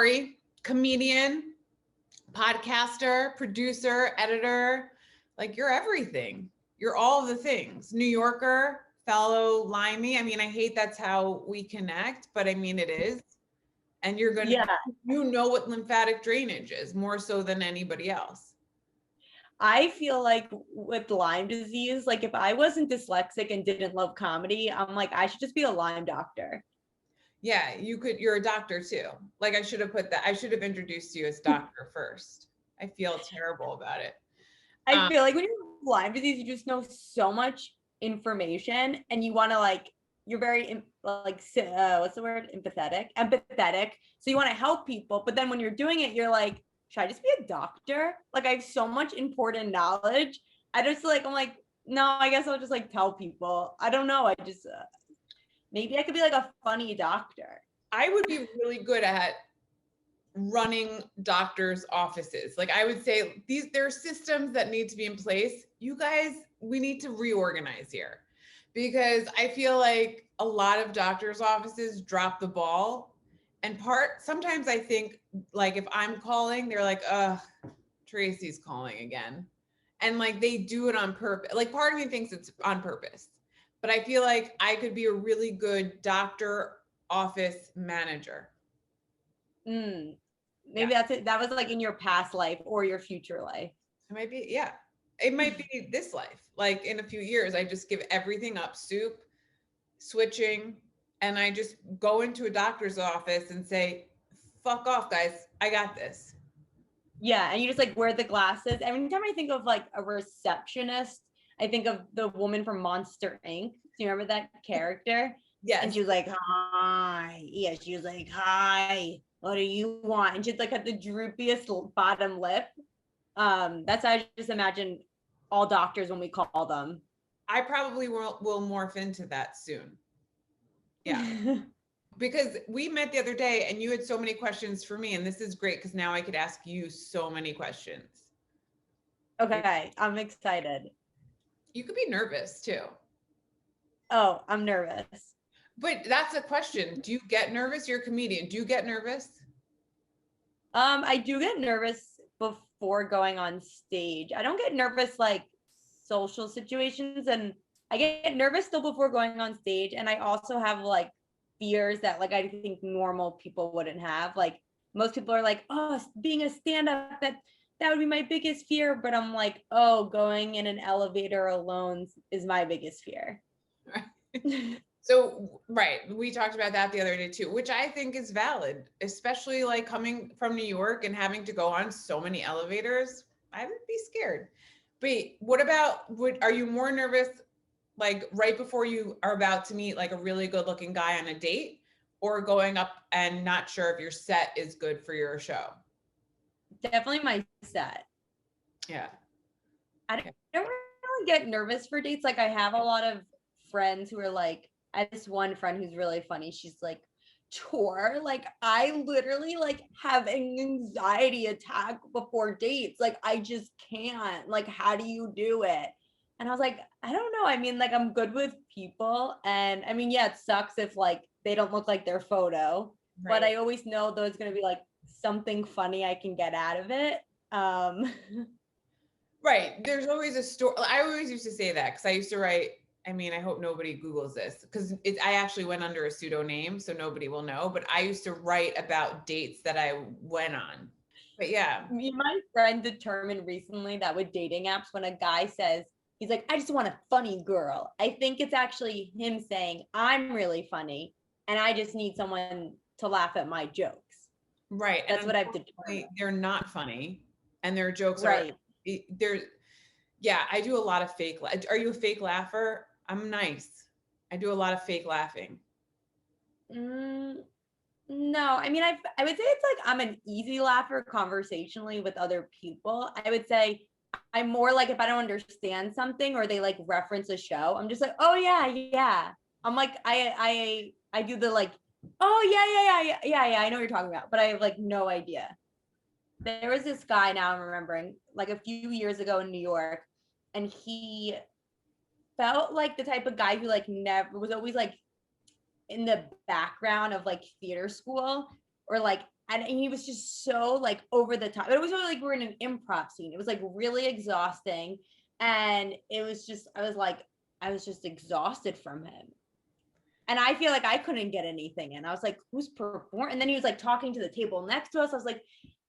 Tori, comedian, podcaster, producer, editor. Like, you're everything. You're all the things. New Yorker, fellow Limey. I mean, I hate that's how we connect, but I mean, it is. And you're going to, Yeah, you know what lymphatic drainage is more so than anybody else. I feel like with Lyme disease, like if I wasn't dyslexic and didn't love comedy, I'm like, I should just be a Lyme doctor. Yeah, you could, you're a doctor too. Like, I should have put that, I should have introduced you as doctor first. I feel terrible about it. I feel like when you have Lyme disease, you just know so much information and you want to like, you're very what's the word? Empathetic. So you want to help people. But then when you're doing it, you're like, should I just be a doctor? Like I have so much important knowledge. I'm like, no, I guess I'll just like tell people. I don't know. I just, maybe I could be like a funny doctor. I would be really good at running doctors' offices. Like, I would say there are systems that need to be in place. You guys, we need to reorganize here, because I feel like a lot of doctors' offices drop the ball. And sometimes I think, like, if I'm calling, they're like, Tracy's calling again. And like, they do it on purpose. Like, part of me thinks it's on purpose, but I feel like I could be a really good doctor office manager. Maybe that's it. That was like in your past life or your future life. It might be, yeah. It might be this life. Like, in a few years, I just give everything up, soup, switching, and I just go into a doctor's office and say, fuck off, guys. I got this. Yeah, and you just like wear the glasses. Every time I think of like a receptionist, I think of the woman from Monster Inc. Do you remember that character? Yes. And she was like, hi. Yeah, she was like, hi, what do you want? And she's like had the droopiest bottom lip. That's how I just imagine all doctors when we call them. I probably will morph into that soon. Yeah. Because we met the other day and you had so many questions for me, and this is great because now I could ask you so many questions. Okay, I'm excited. You could be nervous too. Oh, I'm nervous. But that's a question. Do you get nervous? You're a comedian. Do you get nervous? I do get nervous before going on stage. I don't get nervous like social situations, and I get nervous still before going on stage. And I also have like fears that like I think normal people wouldn't have. Like most people are like, oh, being a stand-up, that would be my biggest fear. But I'm like, oh, going in an elevator alone is my biggest fear. Right. So, right, we talked about that the other day too, which I think is valid, especially like coming from New York and having to go on so many elevators. I would be scared. But what about, are you more nervous like right before you are about to meet like a really good looking guy on a date, or going up and not sure if your set is good for your show? Definitely my set. Yeah. I don't really get nervous for dates. Like I have a lot of friends who are like, I have this one friend who's really funny. She's like, Tor, like I literally like have an anxiety attack before dates. Like I just can't. Like, how do you do it? And I was like, I don't know. I mean, like I'm good with people. And I mean, yeah, it sucks if like they don't look like their photo, Right. but I always know there's gonna be like something funny I can get out of it. Right. There's always a story. I always used to say that because I used to write. I mean, I hope nobody Googles this because I actually went under a pseudonym, so nobody will know. But I used to write about dates that I went on. But yeah. Me and my friend determined recently that with dating apps, when a guy says, he's like, I just want a funny girl, I think it's actually him saying, I'm really funny and I just need someone to laugh at my jokes. Right. That's what I've determined. They're not funny and their jokes right. They're, yeah, I do a lot of fake. Are you a fake laugher? I'm nice. I do a lot of fake laughing. No, I mean, I would say it's like I'm an easy laugher conversationally with other people. I would say I'm more like if I don't understand something or they like reference a show, I'm just like, oh yeah. I'm like I do the like, oh yeah. I know what you're talking about, but I have like no idea. There was this guy, now I'm remembering, like a few years ago in New York, and he felt like the type of guy who like never was always like in the background of like theater school, or like and he was just so like over the top. It was really like we're in an improv scene. It was like really exhausting. And it was just, I was just exhausted from him. And I feel like I couldn't get anything in. I was like, who's performing? And then he was like talking to the table next to us. I was like,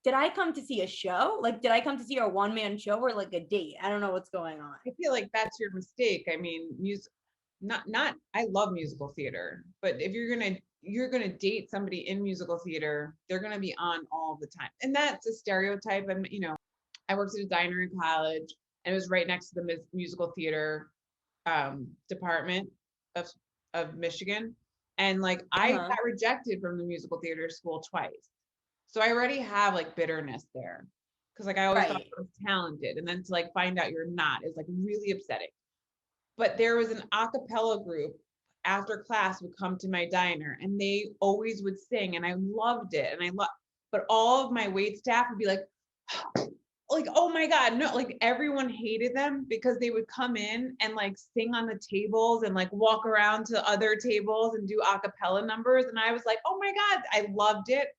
did I come to see a show? Like, did I come to see a one-man show or like a date? I don't know what's going on. I feel like that's your mistake. I mean, I love musical theater, but if you're gonna date somebody in musical theater, they're gonna be on all the time. And that's a stereotype. And I worked at a diner in college and it was right next to the musical theater department of Michigan. And like I got rejected from the musical theater school twice. So I already have like bitterness there. Cause like I always thought I was talented. And then to like find out you're not is like really upsetting. But there was an a cappella group after class would come to my diner and they always would sing and I loved it. But all of my wait staff would be like, oh my God, no, like everyone hated them because they would come in and like sing on the tables and like walk around to other tables and do a cappella numbers. And I was like, oh my God, I loved it.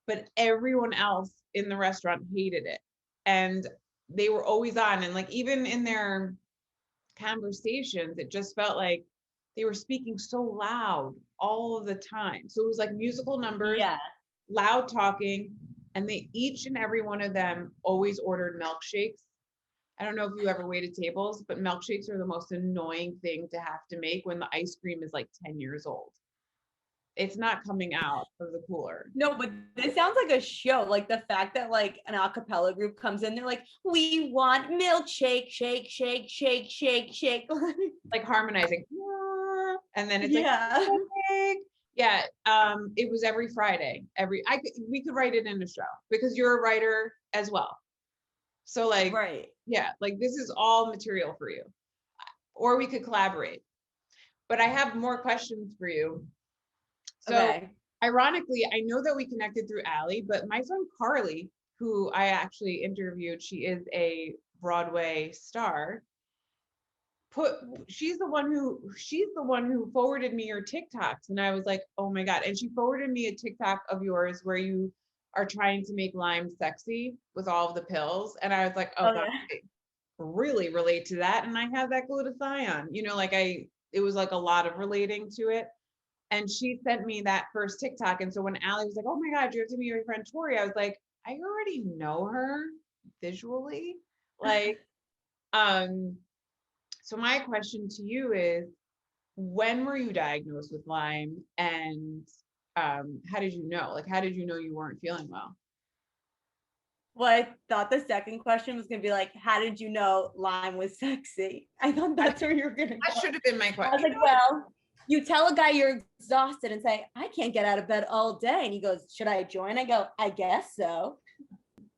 But everyone else in the restaurant hated it. And they were always on. And like, even in their conversations, it just felt like they were speaking so loud all of the time. So it was like musical numbers, loud talking, and they each and every one of them always ordered milkshakes. I don't know if you ever waited tables, but milkshakes are the most annoying thing to have to make when the ice cream is like 10 years old. It's not coming out of the cooler. No, but this sounds like a show. Like the fact that like an a cappella group comes in, they're like, we want milkshake, shake, shake, shake, shake, shake. Like harmonizing. And then it's like, yeah. It was every Friday. We could write it in a show because you're a writer as well. So like, yeah, like this is all material for you. Or we could collaborate. But I have more questions for you. So ironically, I know that we connected through Allie, but my friend Carly, who I actually interviewed, she is a Broadway star. She's the one who forwarded me your TikToks. And I was like, oh my God. And she forwarded me a TikTok of yours where you are trying to make Lyme sexy with all of the pills. And I was like, oh God, I really relate to that. And I have that glutathione, it was like a lot of relating to it. And she sent me that first TikTok. And so when Allie was like, oh my God, you have to meet your friend Tori, I was like, I already know her visually. Like, so my question to you is, when were you diagnosed with Lyme and how did you know? Like, how did you know you weren't feeling well? Well, I thought the second question was going to be like, how did you know Lyme was sexy? I thought that's where you were going to go. That should have been my question. I was like, well, you tell a guy you're exhausted and say, I can't get out of bed all day. And he goes, should I join? I go, I guess so.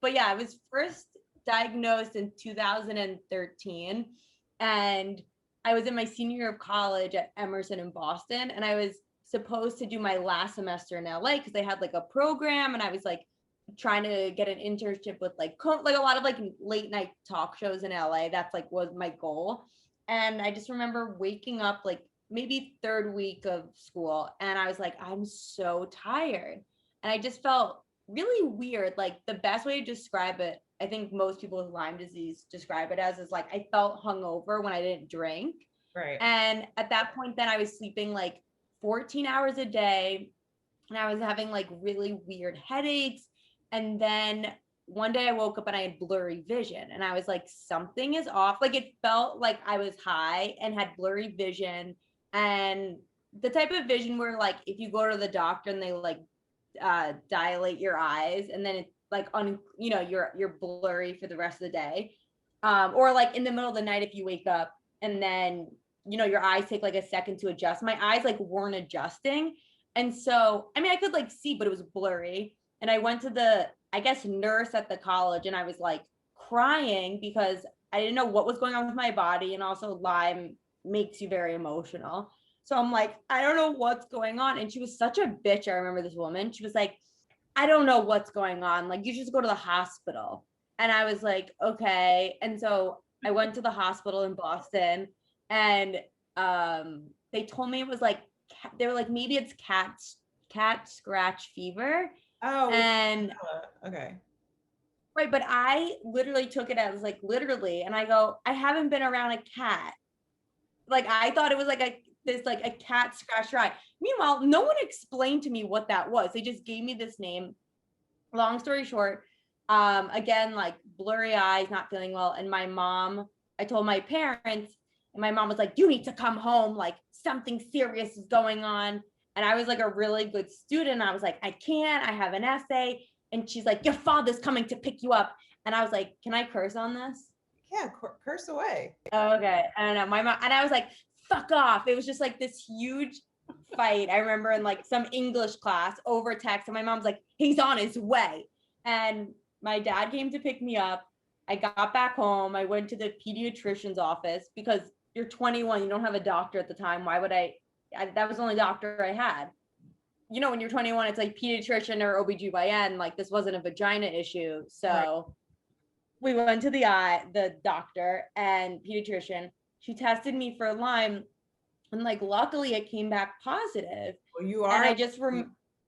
But yeah, I was first diagnosed in 2013. And I was in my senior year of college at Emerson in Boston. And I was supposed to do my last semester in LA because they had like a program. And I was like trying to get an internship with like a lot of like late night talk shows in LA. That's like was my goal. And I just remember waking up like maybe third week of school. And I was like, I'm so tired. And I just felt really weird. Like the best way to describe it, I think most people with Lyme disease describe it as is like, I felt hungover when I didn't drink. Right. And at that point, then I was sleeping like 14 hours a day and I was having like really weird headaches. And then one day I woke up and I had blurry vision and I was like, something is off. Like it felt like I was high and had blurry vision. And the type of vision where like if you go to the doctor and they like dilate your eyes and then it's like you're blurry for the rest of the day, or like in the middle of the night if you wake up and then your eyes take like a second to adjust. My eyes like weren't adjusting, and so I mean I could like see, but it was blurry. And I went to the nurse at the college, and I was like crying because I didn't know what was going on with my body, and also Lyme makes you very emotional. So I'm like, I don't know what's going on. And she was such a bitch. I remember this woman. She was like, I don't know what's going on. Like, you just go to the hospital. And I was like, okay. And so I went to the hospital in Boston, and they told me it was like, they were like, maybe it's cat scratch fever. Oh, And okay. right, but I literally took it as like literally, and I go, I haven't been around a cat. Like I thought it was like a cat scratch eye. Meanwhile, no one explained to me what that was. They just gave me this name. Long story short, again, like blurry eyes, not feeling well. And my mom, I told my parents, and my mom was like, you need to come home, like something serious is going on. And I was like a really good student. I was like, I can't, I have an essay. And she's like, your father's coming to pick you up. And I was like, can I curse on this? Yeah, curse away. Oh, okay. I don't know. My mom, and I was like, fuck off. It was just like this huge fight. I remember in like some English class over text, and my mom's like, he's on his way. And my dad came to pick me up. I got back home. I went to the pediatrician's office because you're 21, you don't have a doctor at the time. Why would that was the only doctor I had. You know, when you're 21, it's like pediatrician or OBGYN. Like this wasn't a vagina issue. So right. We went to the doctor and pediatrician. She tested me for Lyme, and like luckily it came back positive. Well, you are. And I just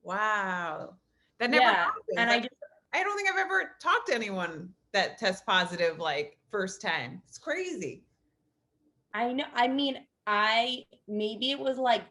wow, that never happens. And I don't think I've ever talked to anyone that tests positive like first time. It's crazy. I know. I mean, maybe it was like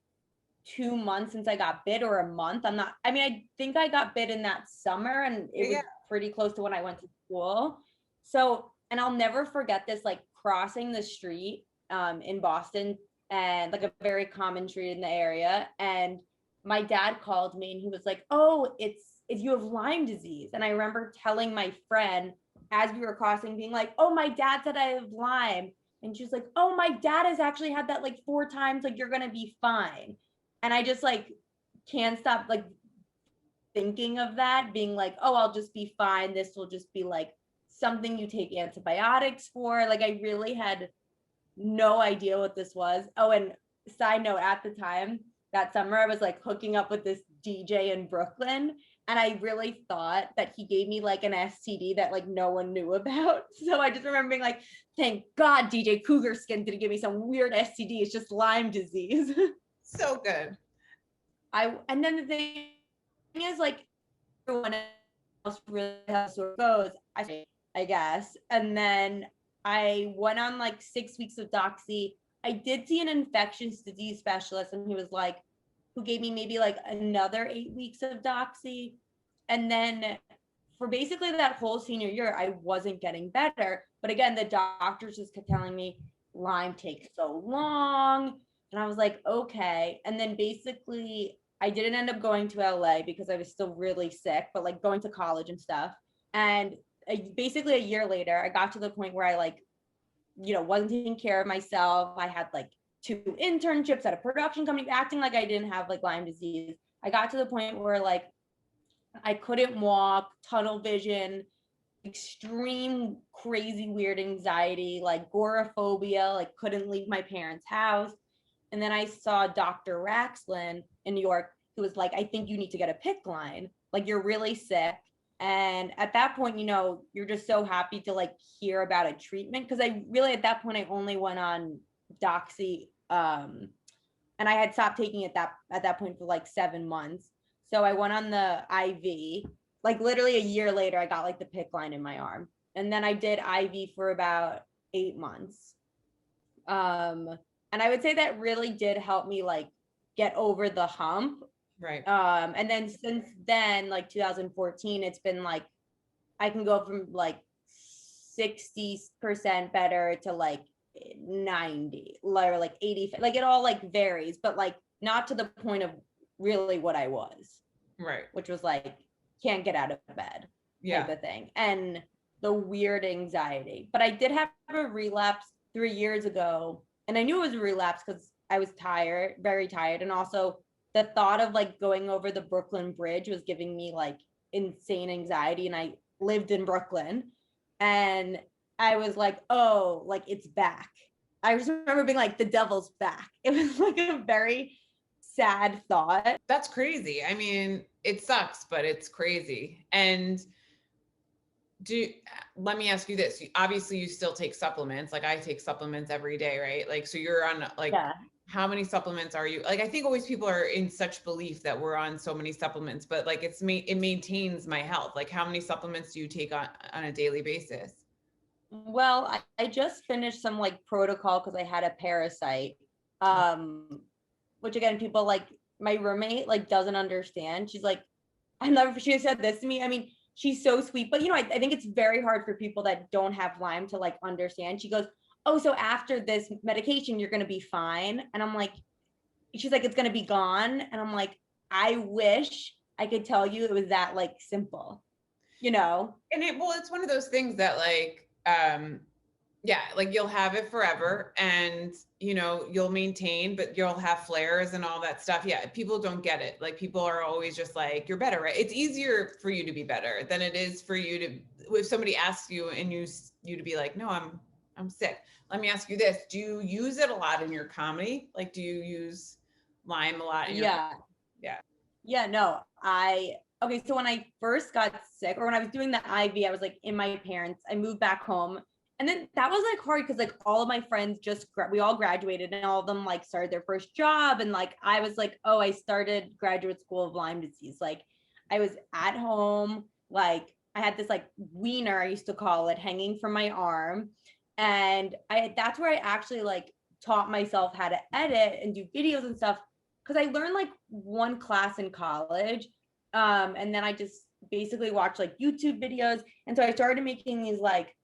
2 months since I got bit, or a month. I think I got bit in that summer, and it was pretty close to when I went to school. So, and I'll never forget this, like crossing the street in Boston, and like a very common street in the area. And my dad called me and he was like, oh, it's you have Lyme disease. And I remember telling my friend as we were crossing, being like, oh, my dad said I have Lyme. And she's like, oh, my dad has actually had that like 4 times. Like, you're going to be fine. And I just like can't stop like thinking of that, being like, oh, I'll just be fine. This will just be like something you take antibiotics for. Like I really had no idea what this was. Oh, and side note, at the time that summer, I was like hooking up with this DJ in Brooklyn. And I really thought that he gave me like an STD that like no one knew about. So I just remember being like, thank God DJ Cougar Skin didn't give me some weird STD. It's just Lyme disease. So good. And then the thing is, like, everyone else really has sort of goes, I guess. And then I went on like 6 weeks of doxy. I did see an infectious disease specialist, and he was like, who gave me maybe like another 8 weeks of doxy. And then for basically that whole senior year, I wasn't getting better. But again, the doctors just kept telling me Lyme takes so long. And I was like, okay. And then basically I didn't end up going to LA because I was still really sick, but like going to college and stuff. And basically a year later, I got to the point where I like, you know, wasn't taking care of myself. I had like 2 internships at a production company, acting like I didn't have like Lyme disease. I got to the point where like I couldn't walk, tunnel vision, extreme crazy weird anxiety, like agoraphobia, like couldn't leave my parents' house. And then I saw Dr. Raxlin in New York, who was like, I think you need to get a PICC line. Like, you're really sick. And at that point, you know, you're just so happy to like hear about a treatment. Cause I really, at that point, I only went on doxy. And I had stopped taking it at that point for like 7 months. So I went on the IV, like literally a year later, I got like the PICC line in my arm. And then I did IV for about 8 months. And I would say that really did help me like get over the hump. Right. And then since then, like 2014, it's been like, I can go from like 60% better to like 90 or like 80, like it all like varies, but like not to the point of really what I was. Right. Which was like, can't get out of bed type of thing. And the weird anxiety. But I did have a relapse 3 years ago. And I knew it was a relapse because I was tired, very tired. And also the thought of like going over the Brooklyn Bridge was giving me like insane anxiety. And I lived in Brooklyn. And I was like, oh, like it's back. I just remember being like, the devil's back. It was like a very sad thought. That's crazy. I mean, it sucks, but it's crazy. And let me ask you this. Obviously you still take supplements. Like I take supplements every day, right? Like, so you're on like how many supplements are you, like, I think always people are in such belief that we're on so many supplements, but like it maintains my health. Like how many supplements do you take on a daily basis? Well, I just finished some like protocol because I had a parasite. Um, which again, people like my roommate like doesn't understand. She's like, I never she said this to me. I mean, she's so sweet, but I think it's very hard for people that don't have Lyme to like understand. She goes, oh, so after this medication, you're gonna be fine. And I'm like, she's like, it's gonna be gone. And I'm like, I wish I could tell you it was that like simple, you know? And it's one of those things that like, yeah, like you'll have it forever and you'll maintain, but you'll have flares and all that stuff. Yeah, people don't get it. Like people are always just like, you're better, right? It's easier for you to be better than it is for you to, if somebody asks you and you to be like, no, I'm sick. Let me ask you this. Do you use it a lot in your comedy? Like, do you use Lyme a lot in your, Yeah. yeah. Yeah, no, okay, so when I first got sick or when I was doing the IV, I was like in my parents, I moved back home. And then that was like hard because like all of my friends we all graduated and all of them like started their first job. And like I was like, oh, I started graduate school of Lyme disease. Like I was at home, like I had this like wiener, I used to call it, hanging from my arm. And that's where I actually like taught myself how to edit and do videos and stuff because I learned like one class in college. And then I just basically watched like YouTube videos. And so I started making these like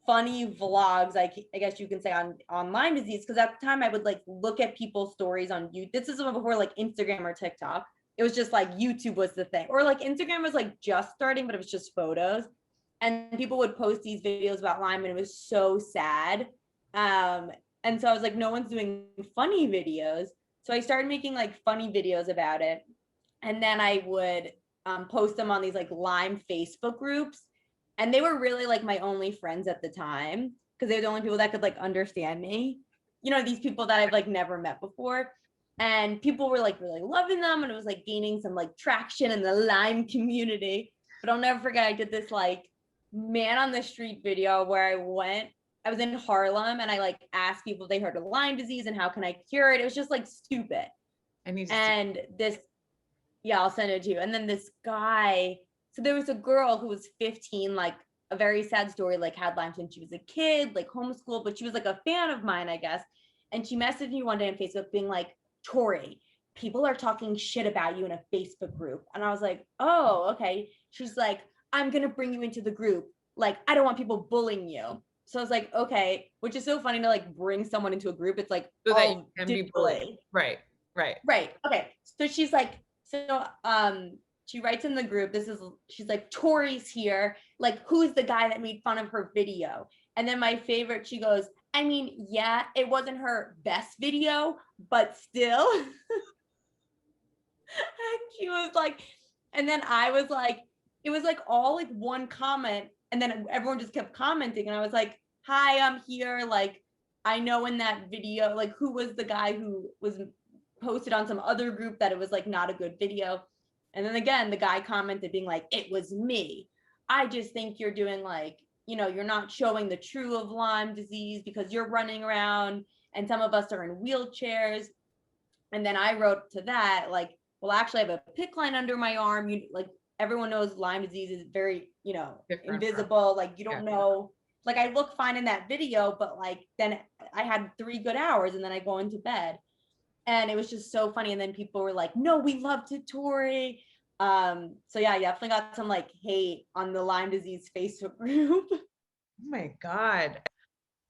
funny vlogs, like I guess you can say on Lyme disease. Cause at the time I would like look at people's stories on YouTube. This is before like Instagram or TikTok. It was just like YouTube was the thing. Or like Instagram was like just starting, but it was just photos. And people would post these videos about Lyme and it was so sad. And so I was like, no one's doing funny videos. So I started making like funny videos about it. And then I would post them on these like Lyme Facebook groups. And they were really like my only friends at the time because they were the only people that could like understand me. These people that I've like never met before. And people were like really loving them. And it was like gaining some like traction in the Lyme community. But I'll never forget, I did this like man on the street video where I was in Harlem and I like asked people if they heard of Lyme disease and how can I cure it. It was just like stupid. And this, yeah, I'll send it to you. And then this guy, so there was a girl who was 15, like a very sad story, like had Lyme since she was a kid, like homeschooled, but she was like a fan of mine, I guess. And she messaged me one day on Facebook being like, Tori, people are talking shit about you in a Facebook group. And I was like, oh, okay. She's like, I'm going to bring you into the group. Like, I don't want people bullying you. So I was like, okay, which is so funny to like bring someone into a group. It's like, So that you oh, can be bullied. Right. Okay. So she's like, she writes in the group, she's like, Tori's here. Like, who's the guy that made fun of her video? And then my favorite, she goes, I mean, yeah, it wasn't her best video, but still. And she was like, and then I was like, it was like all like one comment. And then everyone just kept commenting. And I was like, hi, I'm here. Like, I know in that video, like who was the guy who was posted on some other group that it was like not a good video. And then again, the guy commented being like, it was me. I just think you're doing like, you're not showing the true of Lyme disease because you're running around and some of us are in wheelchairs. And then I wrote to that, like, well, actually I have a PICC line under my arm. Like everyone knows Lyme disease is very, invisible. Like you don't know, like I look fine in that video, but like, then I had 3 good hours and then I go into bed. And it was just so funny. And then people were like, no, we loved it, Tori. So yeah, I definitely got some like hate on the Lyme disease Facebook group. Oh my God.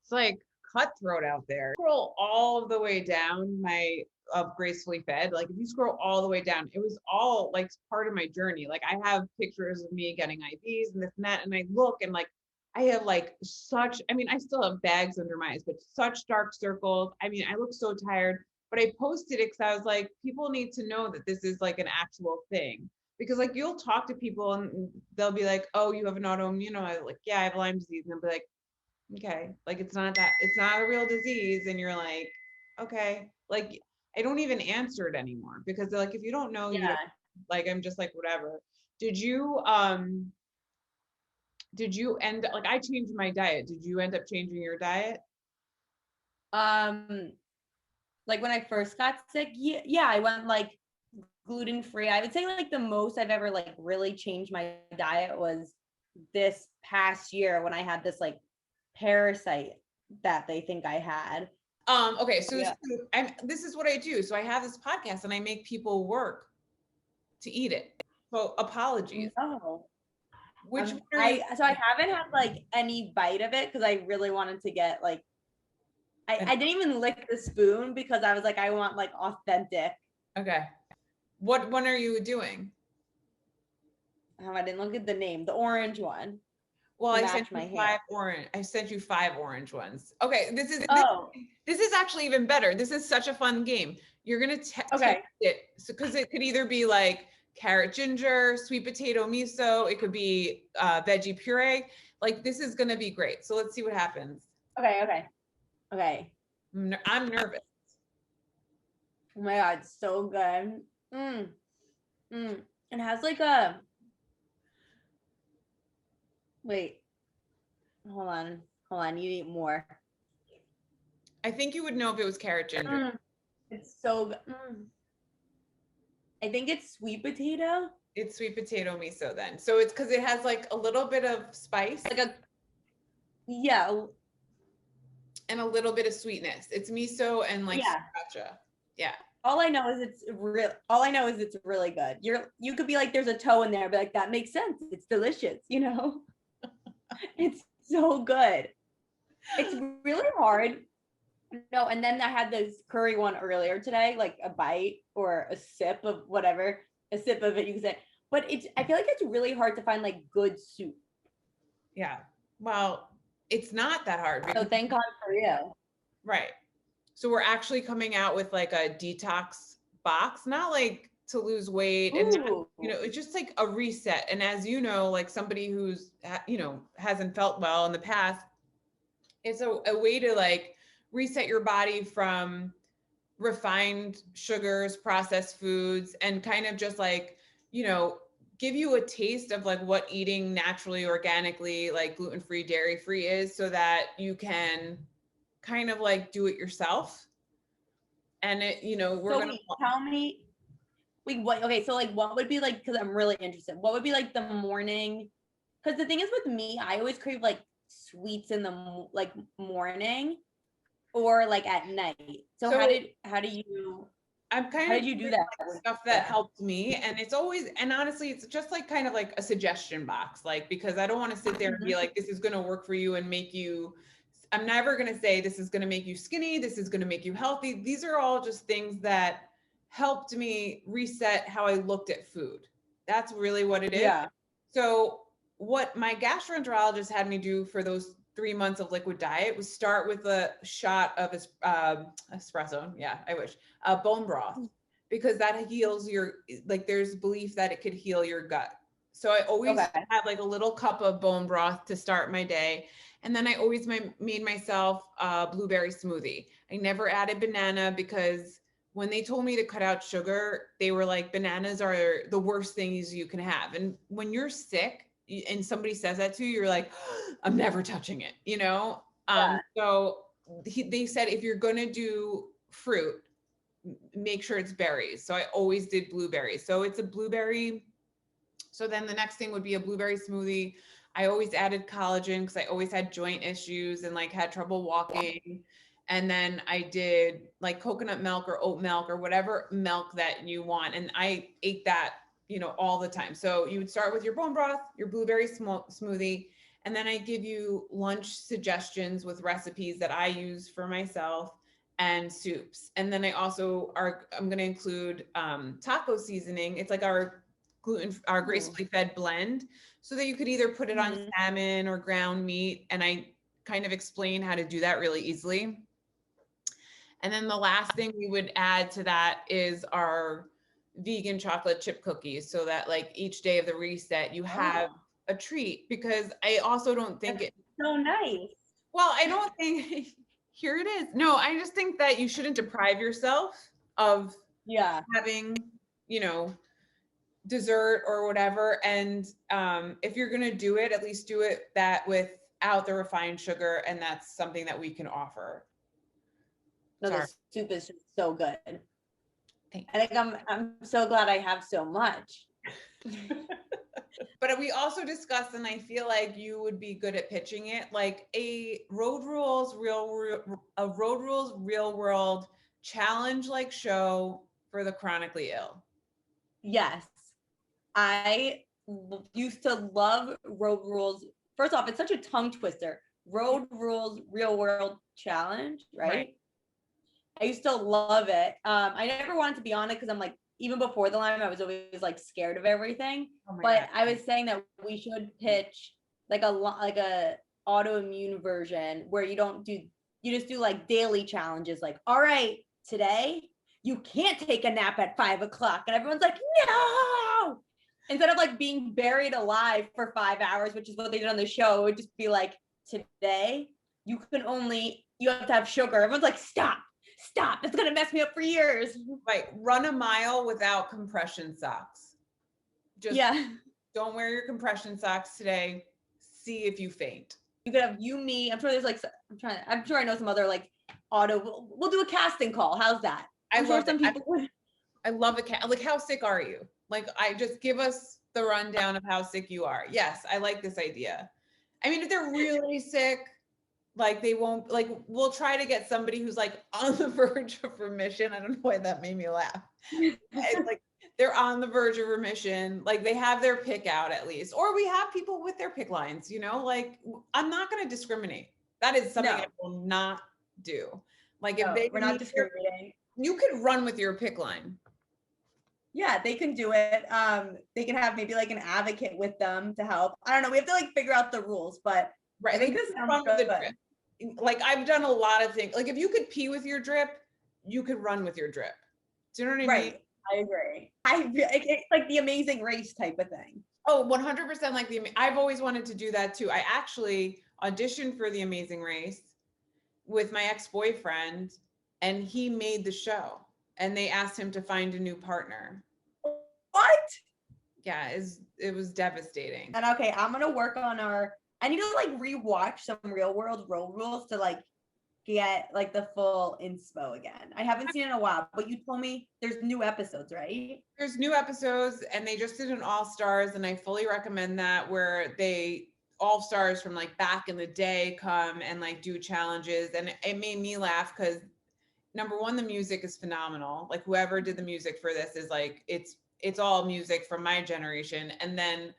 It's like cutthroat out there. Scroll all the way down my Gracefully Fed. Like if you scroll all the way down, it was all like part of my journey. Like I have pictures of me getting IVs and this and that. And I look and like, I have like I still have bags under my eyes, but such dark circles. I mean, I look so tired. But I posted it because I was like, people need to know that this is like an actual thing. Because like you'll talk to people and they'll be like, oh, you have an autoimmune. I'm like, yeah, I have Lyme disease. And they'll be like, okay, like it's not a real disease. And you're like, okay, like I don't even answer it anymore because they're like, if you don't know, you don't, like, I'm just like, whatever. Did you end like I changed my diet. Did you end up changing your diet? like when I first got sick, yeah, I went like gluten-free. I would say like the most I've ever like really changed my diet was this past year when I had this like parasite that they think I had. Okay, so Yeah. this is what I do. So I have this podcast and I make people work to eat it. So apologies. No. Which one are you? I haven't had like any bite of it because I really wanted to get like I didn't even lick the spoon because I was like, I want like authentic. Okay. What one are you doing? I didn't look at the name, the orange one. Well, I sent Match my you hair. I sent you 5 orange ones. Okay, Oh, this is actually even better. This is such a fun game. You're gonna okay. taste it because it could either be like carrot ginger, sweet potato miso. It could be veggie puree. Like this is gonna be great. So let's see what happens. Okay. I'm nervous. Oh my god, so good. It has like a wait. Hold on. You eat more. I think you would know if it was carrot ginger. It's so good. I think it's sweet potato. It's sweet potato miso then. So it's because it has like a little bit of spice. Yeah. And a little bit of sweetness. It's miso and like sriracha. Yeah. All I know is it's really good. You could be like, there's a toe in there, but like that makes sense. It's delicious, you know? It's so good. It's really hard. No, and then I had this curry one earlier today, like a bite or a sip of whatever, a sip of it, you can say. But I feel like it's really hard to find like good soup. Yeah. Well, it's not that hard. So thank God for you. Right. So we're actually coming out with like a detox box, not like to lose weight and not, it's just like a reset. And as you know, like somebody who's, hasn't felt well in the past, it's a way to like reset your body from refined sugars, processed foods, and kind of just like, give you a taste of like what eating naturally, organically, like gluten-free, dairy-free is so that you can kind of like do it yourself. And tell me, what, okay, so like what would be like, because I'm really interested, what would be like the morning? Because the thing is with me, I always crave like sweets in the like morning or like at night. So how do you how did you do that? Like stuff that helped me, and it's always, and honestly, it's just like kind of like a suggestion box, like because I don't want to sit there and be like, this is going to work for you and make you. I'm never going to say this is going to make you skinny. This is going to make you healthy. These are all just things that helped me reset how I looked at food. That's really what it is. Yeah. So what my gastroenterologist had me do for those 3 months of liquid diet was start with a shot of espresso. Yeah, I wish. Bone broth, because that heals your, like there's belief that it could heal your gut. So I always had like a little cup of bone broth to start my day. And then I always made myself a blueberry smoothie. I never added banana because when they told me to cut out sugar, they were like, bananas are the worst things you can have. And when you're sick and somebody says that to you, you're like, I'm never touching it, So they said, if you're going to do fruit, make sure it's berries. So I always did blueberries. So it's a blueberry. So then the next thing would be a blueberry smoothie. I always added collagen because I always had joint issues and like had trouble walking. And then I did like coconut milk or oat milk or whatever milk that you want. And I ate that, all the time. So you would start with your bone broth, your blueberry smoothie, and then I give you lunch suggestions with recipes that I use for myself and soups. And then I'm going to include taco seasoning. It's like our gracefully fed blend, so that you could either put it on salmon or ground meat. And I kind of explain how to do that really easily. And then the last thing we would add to that is our vegan chocolate chip cookies, so that like each day of the reset, you have a treat, because I also don't think it's so nice. Well, I don't think here it is. No, I just think that you shouldn't deprive yourself of having, dessert or whatever. And if you're going to do it, at least do it that without the refined sugar. And that's something that we can offer. No, Sorry. the soup is just so good. Thanks. I think I'm so glad I have so much. But we also discussed, and I feel like you would be good at pitching it, like a road rules real world challenge like show for the chronically ill. Yes. I used to love Road Rules. First off, it's such a tongue twister. Road Rules Real World Challenge, right? I used to love it. I never wanted to be on it because I'm like, even before the Lyme, I was always like scared of everything. Oh my But God. I was saying that we should pitch like a autoimmune version where you just do like daily challenges. Like, all right, today you can't take a nap at 5 o'clock, and everyone's like, no. Instead of like being buried alive for 5 hours, which is what they did on the show, it would just be like, today you have to have sugar. Everyone's like, stop, it's gonna mess me up for years. Like run a mile without compression socks. Just don't wear your compression socks today. See if you faint. You could have you, me. I'm sure there's like, I'm sure I know some other like we'll do a casting call. How's that? I'm sure some people would. I love it. Like, how sick are you? Like, I just give us the rundown of how sick you are. Yes, I like this idea. I mean, if they're really sick, like they won't, like, we'll try to get somebody who's like on the verge of remission. I don't know why that made me laugh. Like they're on the verge of remission. Like they have their pick out at least, or we have people with their pick lines, you know, like I'm not going to discriminate. That is something I will not do. Like if we're not discriminating. You could run with your pick line. Yeah, they can do it. They can have maybe like an advocate with them to help. I don't know. We have to like figure out the rules, but right. I think this sounds good. Like I've done a lot of things. Like if you could pee with your drip, you could run with your drip. Do you know what I mean? Right. I agree. It's like the Amazing Race type of thing. Oh, 100% like I've always wanted to do that too. I actually auditioned for the Amazing Race with my ex-boyfriend, and he made the show, and they asked him to find a new partner. What? Yeah, it was devastating. And okay, I'm gonna work on I need to like rewatch some Real World Road Rules to like get like the full inspo again. I haven't seen it in a while, but you told me there's new episodes, right? There's new episodes, and they just did an All Stars, and I fully recommend that, where they All Stars from like back in the day come and like do challenges, and it made me laugh because number one, the music is phenomenal. Like whoever did the music for this is like it's all music from my generation, and then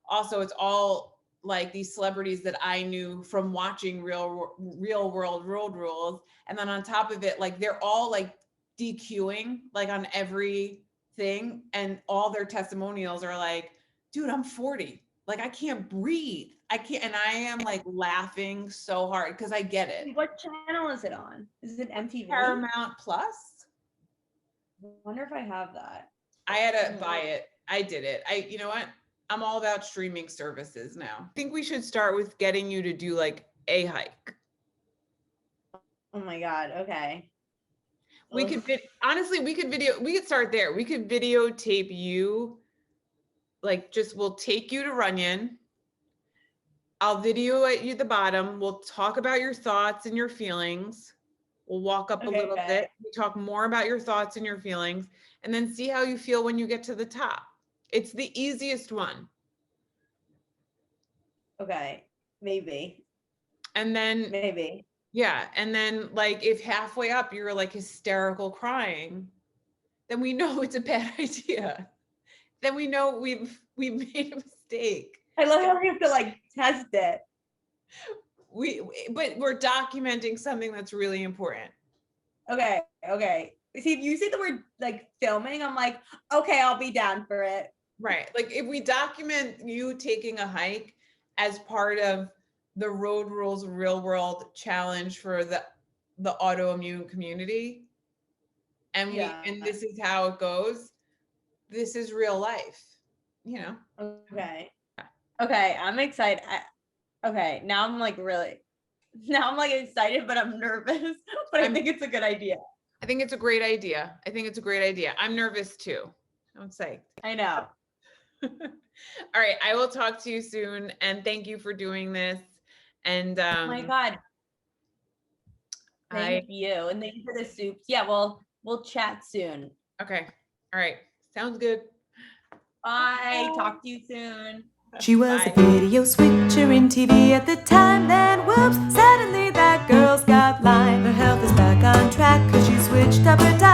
also it's all like these celebrities that I knew from watching real world road rules. And then on top of it, like they're all like DQing like on every thing, and all their testimonials are like, dude, I'm 40. Like I can't breathe. I can't. And I am like laughing so hard because I get it. What channel is it on? Is it MTV? Paramount Plus. I wonder if I have that. I had to buy it. I did it. You know what? I'm all about streaming services now. I think we should start with getting you to do like a hike. Oh my God. Okay. We could honestly, we could start there. We could videotape you. Like we'll take you to Runyon. I'll video at you at the bottom. We'll talk about your thoughts and your feelings. We'll walk up a little bit. We talk more about your thoughts and your feelings, and then see how you feel when you get to the top. It's the easiest one. Okay, maybe. And then maybe. Yeah, and then like if halfway up you're like hysterical crying, then we know it's a bad idea. Then we know we've made a mistake. I love how we have to like test it. But we're documenting something that's really important. Okay. See, if you say the word like filming, I'm like, okay, I'll be down for it. Right. Like if we document you taking a hike as part of the Road Rules Real World Challenge for the autoimmune community, and and this is how it goes. This is real life, you know. Okay, I'm excited. Now I'm like excited, but I'm nervous. But I think it's a good idea. I think it's a great idea. I'm nervous too. I'm psyched. I know. All right, I will talk to you soon, and thank you for doing this. And oh my God, Thank you. And thank you for the soups. Yeah, we'll chat soon. Okay. All right. Sounds good. Bye. Talk to you soon. She was Bye. a video switcher in TV at the time. Then whoops, suddenly that girl's got Lyme. Her health is back on track 'cause she switched up her diet.